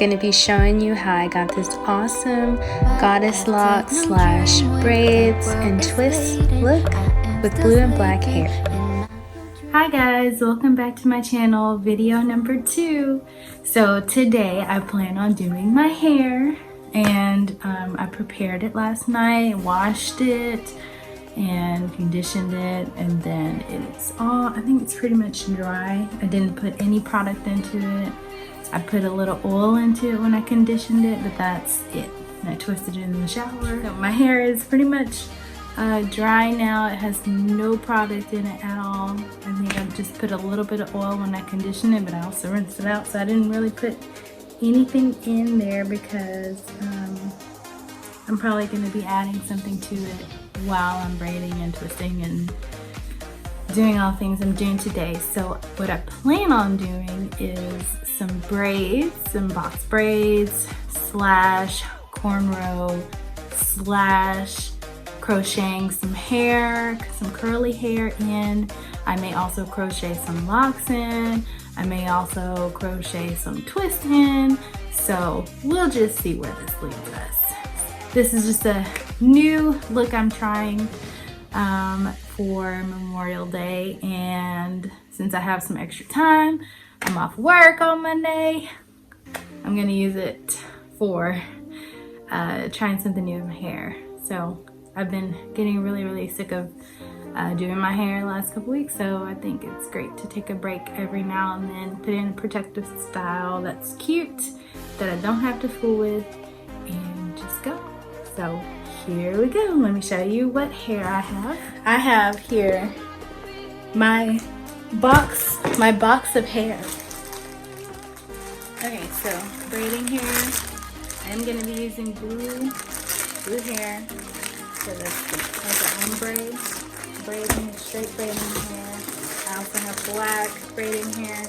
going to be showing you how I got this awesome goddess lock slash braids and twist look with blue and black hair. Hi guys, welcome back to my channel, video number 2. So today I plan on doing my hair, and I prepared it last night, washed it and conditioned it, and then it's all, I think it's pretty much dry. I didn't put any product into it. I put a little oil into it when I conditioned it, but that's it. And I twisted it in the shower. So my hair is pretty much dry now. It has no product in it at all. I think I just put a little bit of oil when I conditioned it, but I also rinsed it out, so I didn't really put anything in there because I'm probably going to be adding something to it while I'm braiding and twisting and doing all the things I'm doing today. So what I plan on doing is some braids, some box braids slash cornrow slash crocheting some hair, some curly hair in. I may also crochet some locks in. I may also crochet some twist in. So we'll just see where this leads us. This is just a new look I'm trying for Memorial Day, and since I have some extra time, I'm off work on Monday, I'm gonna use it for trying something new with my hair. So I've been getting really sick of doing my hair the last couple weeks, so I think it's great to take a break every now and then, put in a protective style that's cute, that I don't have to fool with, and just go. So here we go. Let me show you what hair I have. I have here my box of hair. Okay, so braiding hair. I'm gonna be using blue hair for this like an braiding, straight braiding hair. I also have black braiding hair.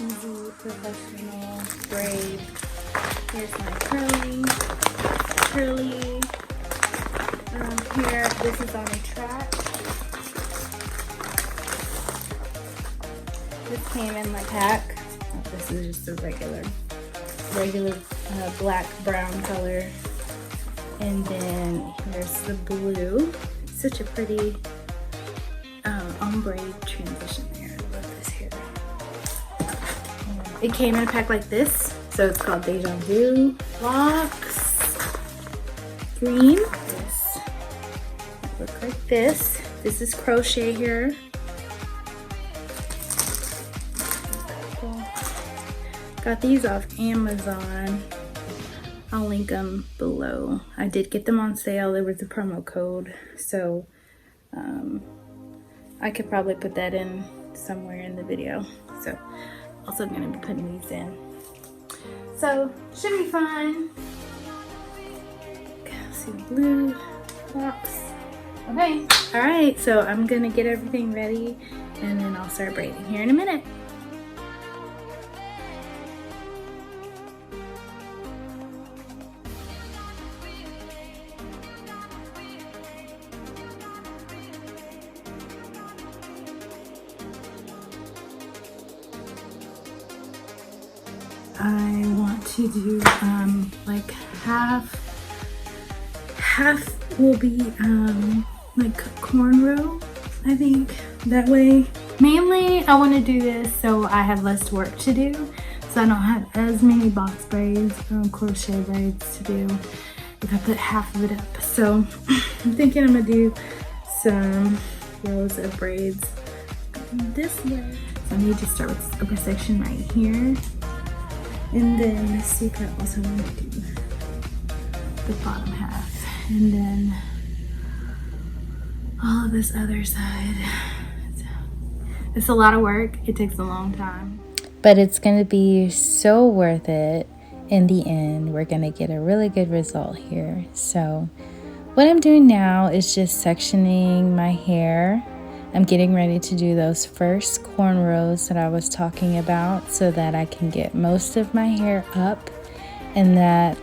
Easy professional braid. Here's my curly hair. This is on a track. This came in my pack. This is just a regular black brown color. And then here's the blue. It's such a pretty ombre transition there. I love this hair. It came in a pack like this. So it's called Deja Vu Locks. Green. This look like this. This is crochet here. Got these off Amazon. I'll link them below. I did get them on sale. There was a promo code, so I could probably put that in somewhere in the video. So also going to be putting these in. So should be fun. See blue box. Okay. All right. So I'm gonna get everything ready, and then I'll start braiding here in a minute. I want to do like half will be like cornrow, I think, that way. Mainly I want to do this so I have less work to do, so I don't have as many box braids or crochet braids to do if I put half of it up. So I'm thinking I'm gonna do some rows of braids this way. So I need to start with this upper section right here. And then let's see if I also want to do the bottom half. And then all of this other side. It's a lot of work. It takes a long time. But it's going to be so worth it in the end. We're going to get a really good result here. So what I'm doing now is just sectioning my hair. I'm getting ready to do those first cornrows that I was talking about so that I can get most of my hair up, and that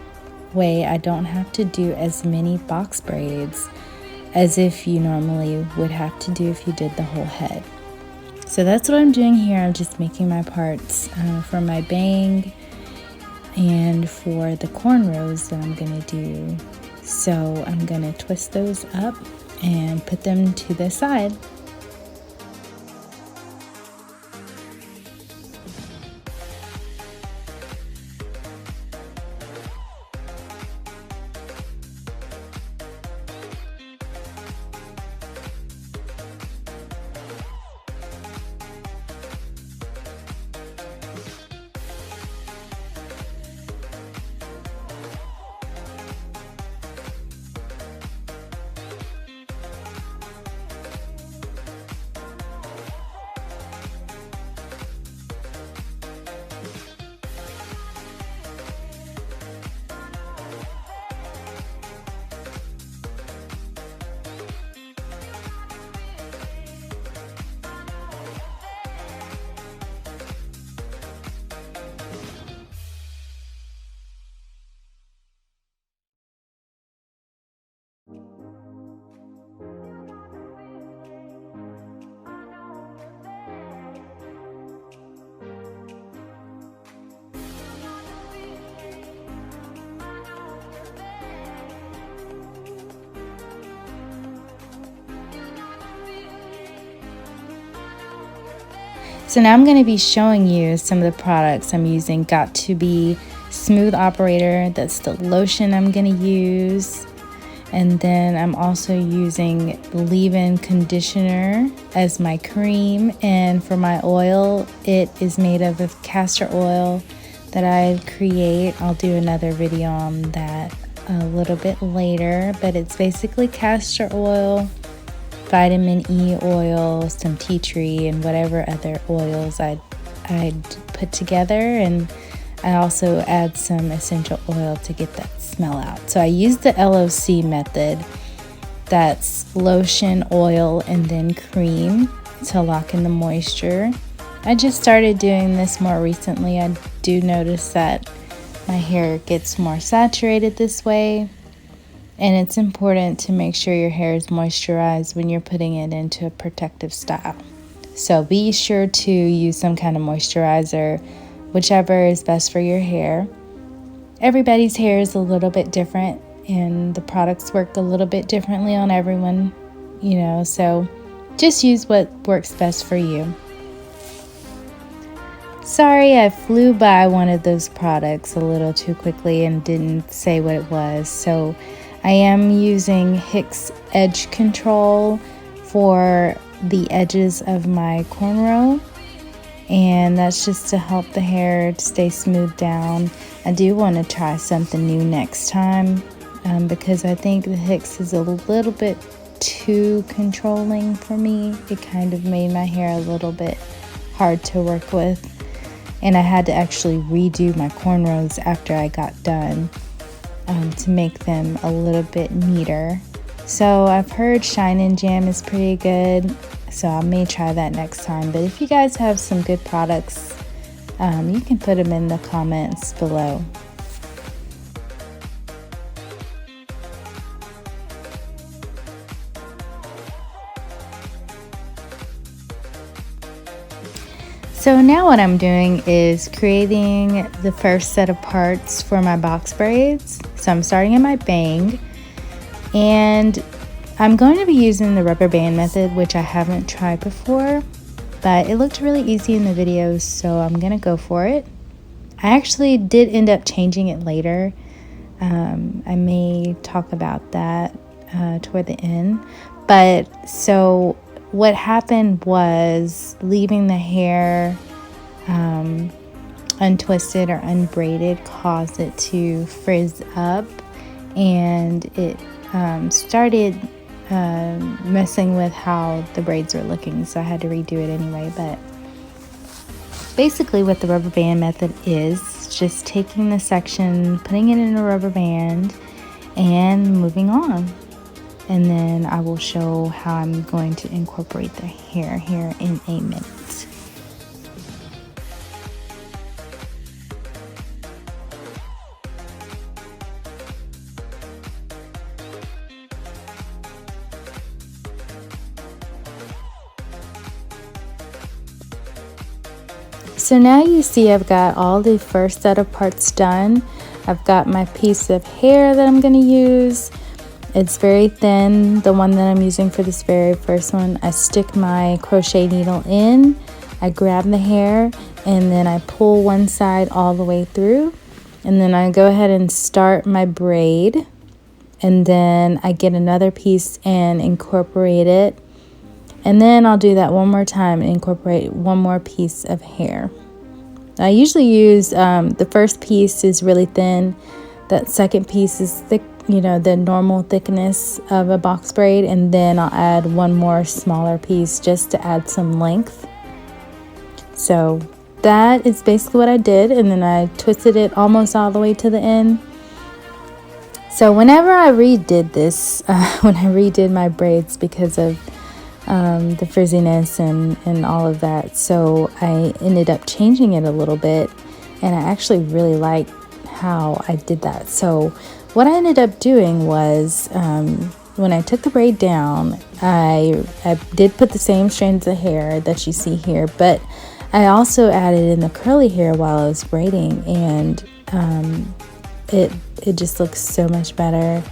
way I don't have to do as many box braids as if you normally would have to do if you did the whole head. So that's what I'm doing here. I'm just making my parts for my bang and for the cornrows that I'm gonna do. So I'm gonna twist those up and put them to the side. So now I'm going to be showing you some of the products I'm using. Got to be Smooth Operator, that's the lotion I'm going to use. And then I'm also using leave-in conditioner as my cream. And for my oil, it is made of castor oil that I create. I'll do another video on that a little bit later, but it's basically castor oil, vitamin E oil, some tea tree, and whatever other oils I'd put together. And I also add some essential oil to get that smell out. So I use the LOC method. That's lotion, oil, and then cream to lock in the moisture. I just started doing this more recently. I do notice that my hair gets more saturated this way. And it's important to make sure your hair is moisturized when you're putting it into a protective style. So be sure to use some kind of moisturizer, whichever is best for your hair. Everybody's hair is a little bit different, and the products work a little bit differently on everyone, you know, so just use what works best for you. Sorry, I flew by one of those products a little too quickly and didn't say what it was. So I am using Hix Edge Control for the edges of my cornrow, and that's just to help the hair stay smoothed down. I do want to try something new next time because I think the Hix is a little bit too controlling for me. It kind of made my hair a little bit hard to work with, and I had to actually redo my cornrows after I got done to make them a little bit neater. So I've heard Shine and Jam is pretty good, so I may try that next time. But if you guys have some good products, you can put them in the comments below. So now what I'm doing is creating the first set of parts for my box braids. So I'm starting in my bang, and I'm going to be using the Rubberband Method, which I haven't tried before, but it looked really easy in the videos, so I'm gonna go for it. I actually did end up changing it later. I may talk about that toward the end. But so what happened was leaving the hair untwisted or unbraided caused it to frizz up, and it started messing with how the braids were looking, so I had to redo it anyway. But basically what the rubber band method is just taking the section, putting it in a rubber band, and moving on. And then I will show how I'm going to incorporate the hair here in a minute. So now you see I've got all the first set of parts done. I've got my piece of hair that I'm going to use. It's very thin, the one that I'm using for this very first one. I stick my crochet needle in, I grab the hair, and then I pull one side all the way through. And then I go ahead and start my braid. And then I get another piece and incorporate it. And then I'll do that one more time and incorporate one more piece of hair. I usually use, the first piece is really thin. That second piece is thick, you know, the normal thickness of a box braid. And then I'll add one more smaller piece just to add some length. So that is basically what I did. And then I twisted it almost all the way to the end. So whenever I redid this, when I redid my braids because of the frizziness and all of that, so I ended up changing it a little bit, and I actually really like how I did that. So what I ended up doing was, when I took the braid down, I did put the same strands of hair that you see here, but I also added in the curly hair while I was braiding, and it just looks so much better.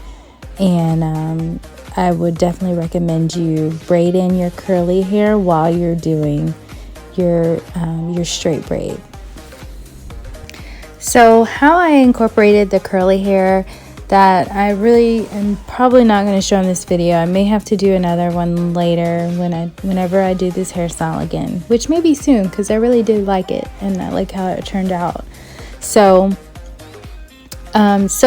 And I would definitely recommend you braid in your curly hair while you're doing your straight braid. So how I incorporated the curly hair, that I really am probably not going to show in this video. I may have to do another one later whenever I do this hairstyle again, which may be soon, because I really did like it and I like how it turned out. So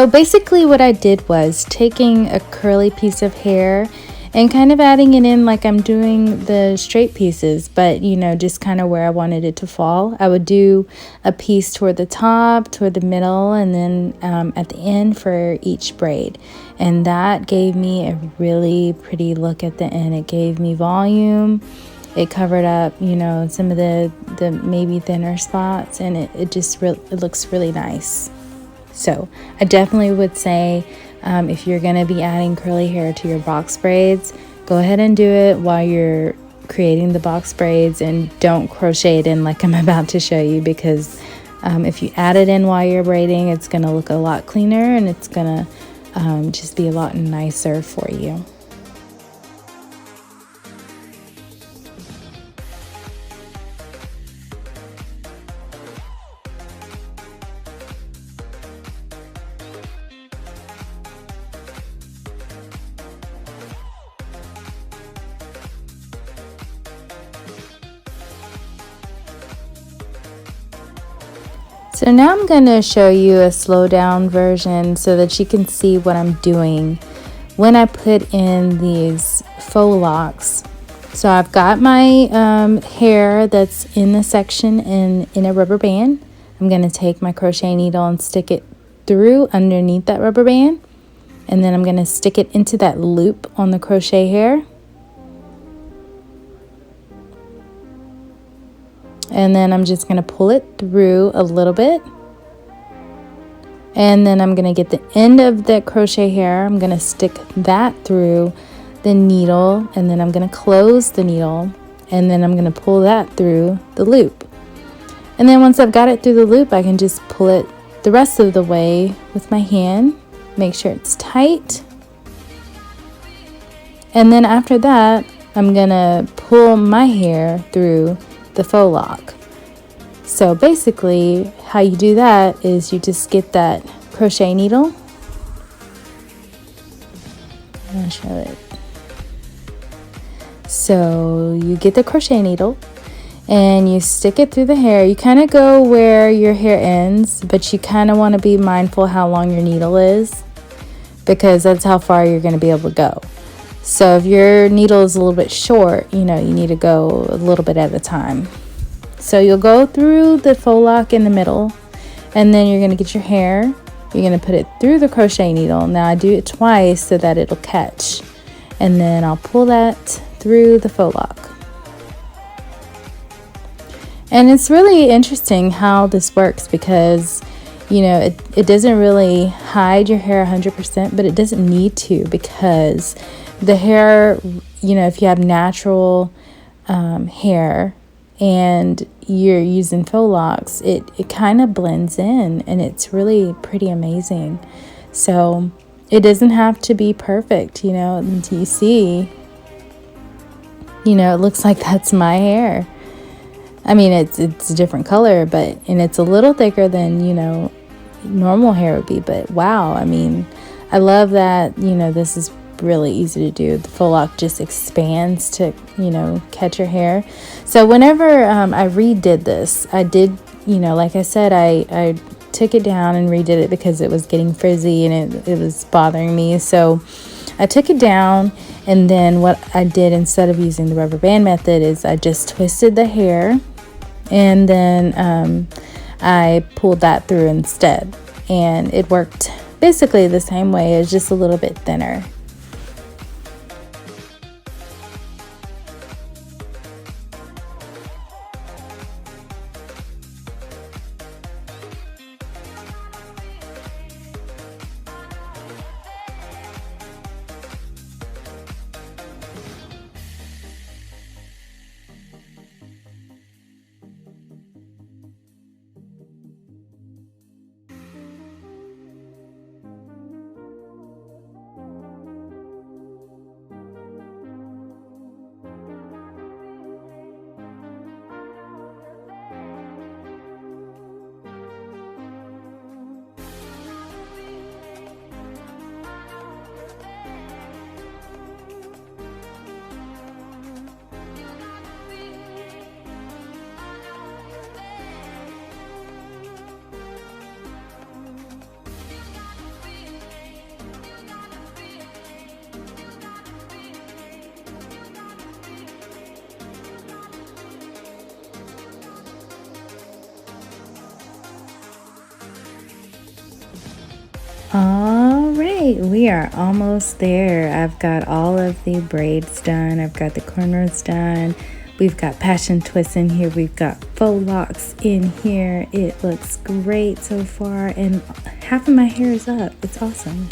basically what I did was taking a curly piece of hair and kind of adding it in like I'm doing the straight pieces, but you know, just kind of where I wanted it to fall. I would do a piece toward the top, toward the middle, and then at the end for each braid. And that gave me a really pretty look at the end. It gave me volume. It covered up, you know, some of the maybe thinner spots, and it looks really nice. So I definitely would say, if you're going to be adding curly hair to your box braids, go ahead and do it while you're creating the box braids, and don't crochet it in like I'm about to show you, because if you add it in while you're braiding, it's going to look a lot cleaner, and it's going to just be a lot nicer for you. So now I'm going to show you a slow down version so that you can see what I'm doing when I put in these faux locks. So I've got my hair that's in the section in a rubber band. I'm going to take my crochet needle and stick it through underneath that rubber band, and then I'm going to stick it into that loop on the crochet hair. And then I'm just going to pull it through a little bit. And then I'm going to get the end of that crochet hair. I'm going to stick that through the needle. And then I'm going to close the needle. And then I'm going to pull that through the loop. And then once I've got it through the loop, I can just pull it the rest of the way with my hand. Make sure it's tight. And then after that, I'm going to pull my hair through the faux lock. So basically how you do that is you just get that crochet needle. I'll show it. So you get the crochet needle and you stick it through the hair. You kind of go where your hair ends, but you kind of want to be mindful how long your needle is, because that's how far you're going to be able to go. So if your needle is a little bit short, you know, you need to go a little bit at a time. So you'll go through the faux lock in the middle, and then you're going to get your hair. You're going to put it through the crochet needle. Now I do it twice so that it'll catch. And then I'll pull that through the faux lock. And it's really interesting how this works, because you know, it doesn't really hide your hair 100%, but it doesn't need to, because the hair, you know, if you have natural hair, and you're using faux locks, it kind of blends in, and it's really pretty amazing. So it doesn't have to be perfect, you know. And you see, you know, it looks like that's my hair. I mean, it's a different color, but, and it's a little thicker than, you know, normal hair would be. But wow, I mean, I love that, you know, this is really easy to do. The faux lock just expands to, you know, catch your hair. So whenever I redid this, I did, you know, like I said, I took it down and redid it because it was getting frizzy and it was bothering me. So I took it down, and then what I did instead of using the rubber band method is I just twisted the hair, and then I pulled that through instead, and it worked basically the same way. It's just a little bit thinner. All right, we are almost there. I've got all of the braids done. I've got the cornrows done. We've got passion twists in here. We've got faux locks in here. It looks great so far, and half of my hair is up. It's awesome.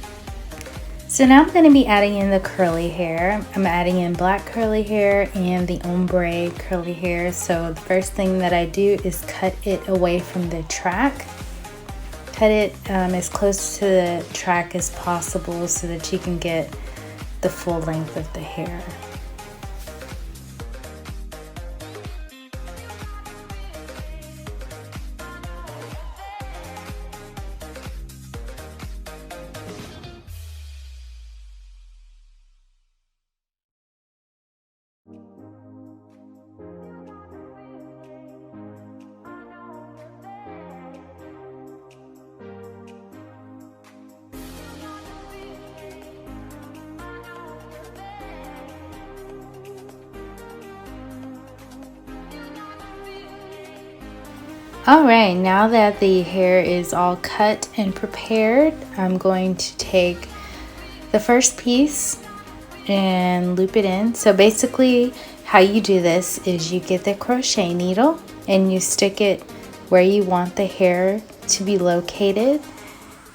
So now I'm going to be adding in the curly hair. I'm adding in black curly hair and the ombre curly hair. So the first thing that I do is cut it away from the track. Cut it as close to the track as possible so that you can get the full length of the hair. Alright, now that the hair is all cut and prepared, I'm going to take the first piece and loop it in. So basically how you do this is you get the crochet needle and you stick it where you want the hair to be located,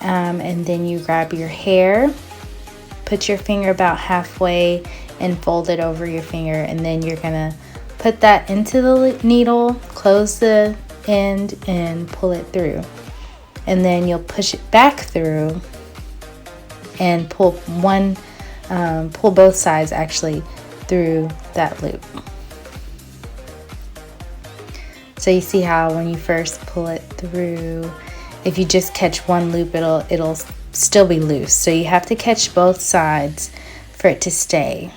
and then you grab your hair, put your finger about halfway and fold it over your finger, and then you're gonna put that into the needle, close the end and pull it through, and then you'll push it back through and pull both sides actually through that loop. So you see how when you first pull it through, if you just catch one loop, it'll still be loose. So you have to catch both sides for it to stay.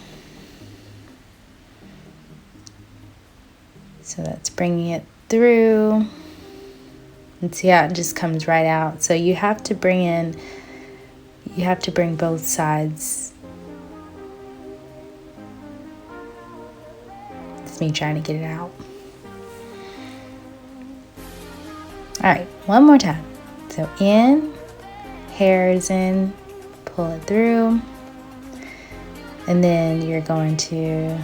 So that's bringing it through, and see how it just comes right out. So you have to bring both sides. It's me trying to get it out. All right, one more time. So in, hair is in, pull it through, and then you're going to,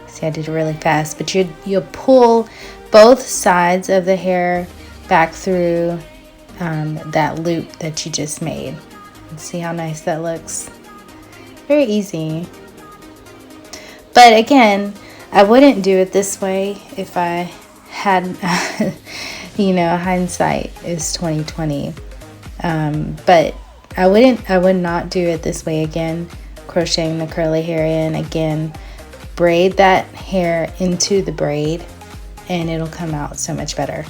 see, I did it really fast, but you'll pull both sides of the hair back through that loop that you just made. And see how nice that looks? Very easy. But again, I wouldn't do it this way if I had, you know, hindsight is 2020. But I would not do it this way again. Crocheting the curly hair in again, braid that hair into the braid, and it'll come out so much better.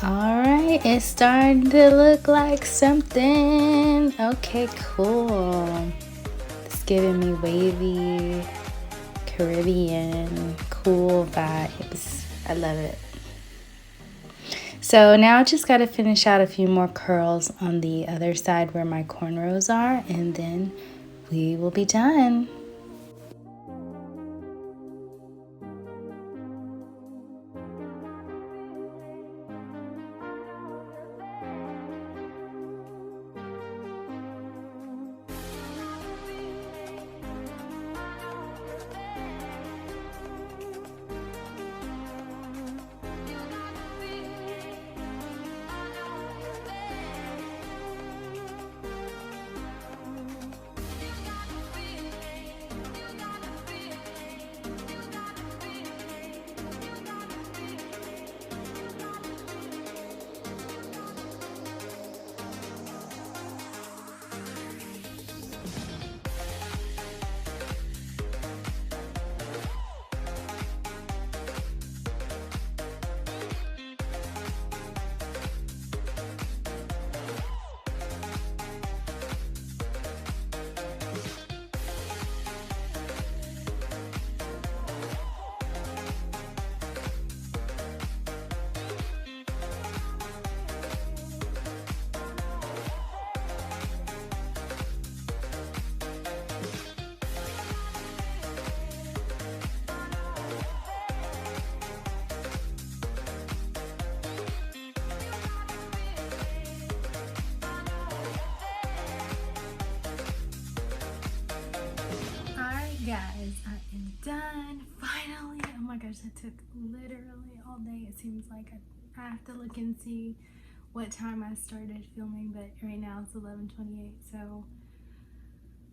Alright, it's starting to look like something. Okay, cool. It's giving me wavy, Caribbean, cool vibes. I love it. So now I just got to finish out a few more curls on the other side where my cornrows are, and then we will be done. Guys, I am done finally. Oh my gosh, that took literally all day. It seems like I have to look and see what time I started filming, but right now it's 11:28, so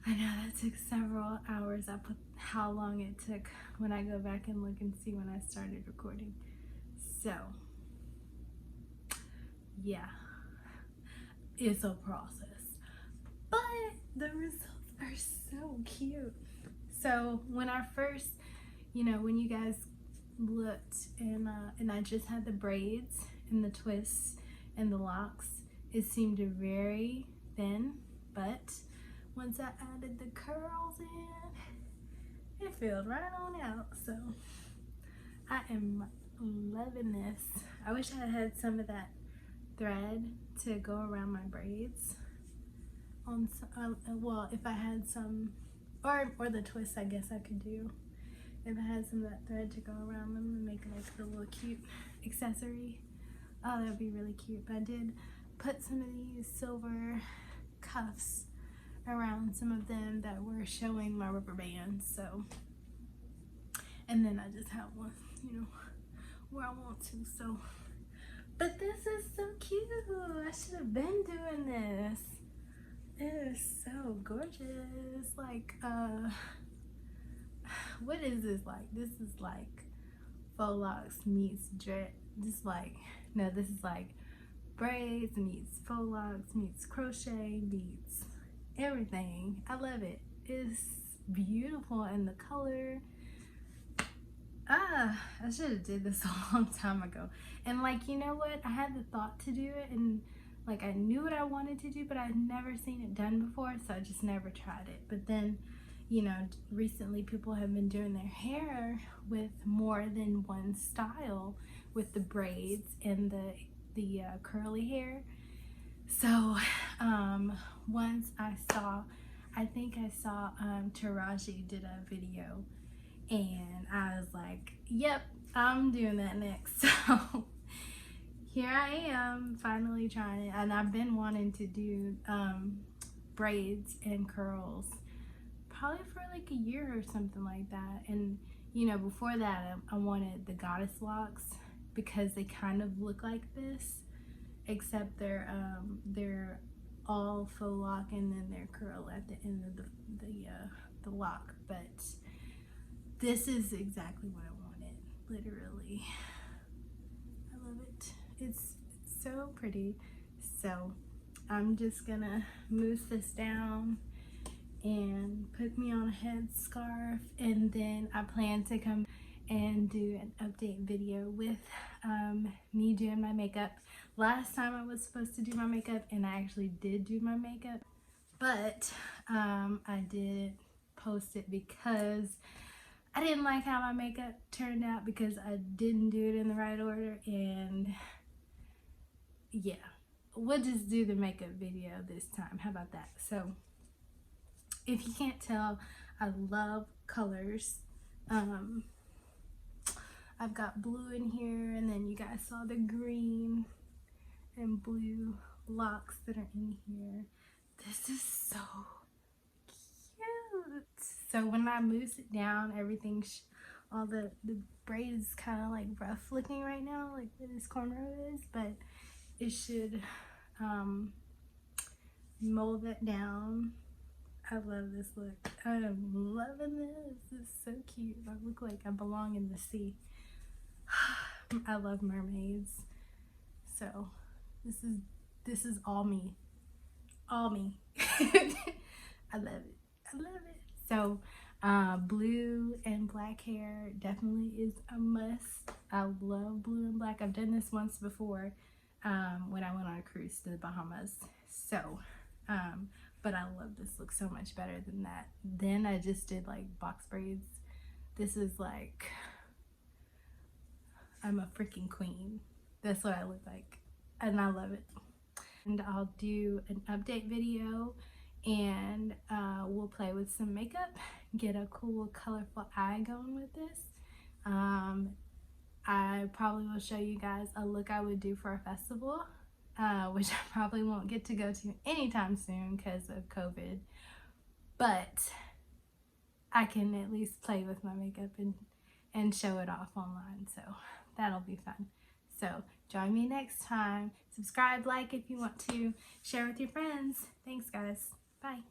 I know that took several hours. I put how long it took when I go back and look and see when I started recording. So yeah, it's a process, but the results are so cute. So when I first, you know, when you guys looked and I just had the braids and the twists and the locks, it seemed very thin, but once I added the curls in, it filled right on out. So I am loving this. I wish I had some of that thread to go around my braids on well, if I had some, or the twist, I guess I could do if I had some of that thread to go around them and make like a little cute accessory. Oh, that would be really cute. But I did put some of these silver cuffs around some of them that were showing my rubber bands. So, and then I just have one, you know, where I want to. So, but this is so cute. I should have been doing this. It is so gorgeous. Like, what is this like? This is like faux locks meets dread. Just like, no, this is like braids meets faux locks meets crochet meets everything. I love it. It's beautiful, and the color. I should have did this a long time ago. And like, you know what? I had the thought to do it, and like I knew what I wanted to do, but I'd never seen it done before, so I just never tried it. But then, you know, recently people have been doing their hair with more than one style with the braids and the curly hair. So once I think I saw Taraji did a video, and I was like, yep, I'm doing that next. So here I am finally trying it, and I've been wanting to do braids and curls probably for like a year or something like that. And you know, before that I wanted the goddess locks because they kind of look like this, except they're all faux lock and then they're curl at the end of the lock. But this is exactly what I wanted, literally. I love it. It's so pretty. So I'm just gonna mousse this down and put me on a headscarf, and then I plan to come and do an update video with me doing my makeup. Last time I was supposed to do my makeup, and I actually did do my makeup, but I didn't post it because I didn't like how my makeup turned out, because I didn't do it in the right order. And yeah, we'll just do the makeup video this time. How about that? So if you can't tell, I love colors. I've got blue in here, and then you guys saw the green and blue locks that are in here. This is so cute. So when I mousse it down, everything, all the braid is kind of like rough looking right now, like where this cornrow is, but it should mold that down. I love this look. I am loving this. This is so cute. I look like I belong in the sea. I love mermaids. So this is all me. All me. I love it. I love it. So blue and black hair definitely is a must. I love blue and black. I've done this once before when I went on a cruise to the Bahamas. So but I love this look so much better than that. Then I just did like box braids. This is like, I'm a freaking queen. That's what I look like, and I love it. And I'll do an update video, and we'll play with some makeup, get a cool colorful eye going with this. I probably will show you guys a look I would do for a festival, which I probably won't get to go to anytime soon because of COVID, but I can at least play with my makeup and show it off online, so that'll be fun. So join me next time. Subscribe, like if you want to, share with your friends. Thanks guys. Bye.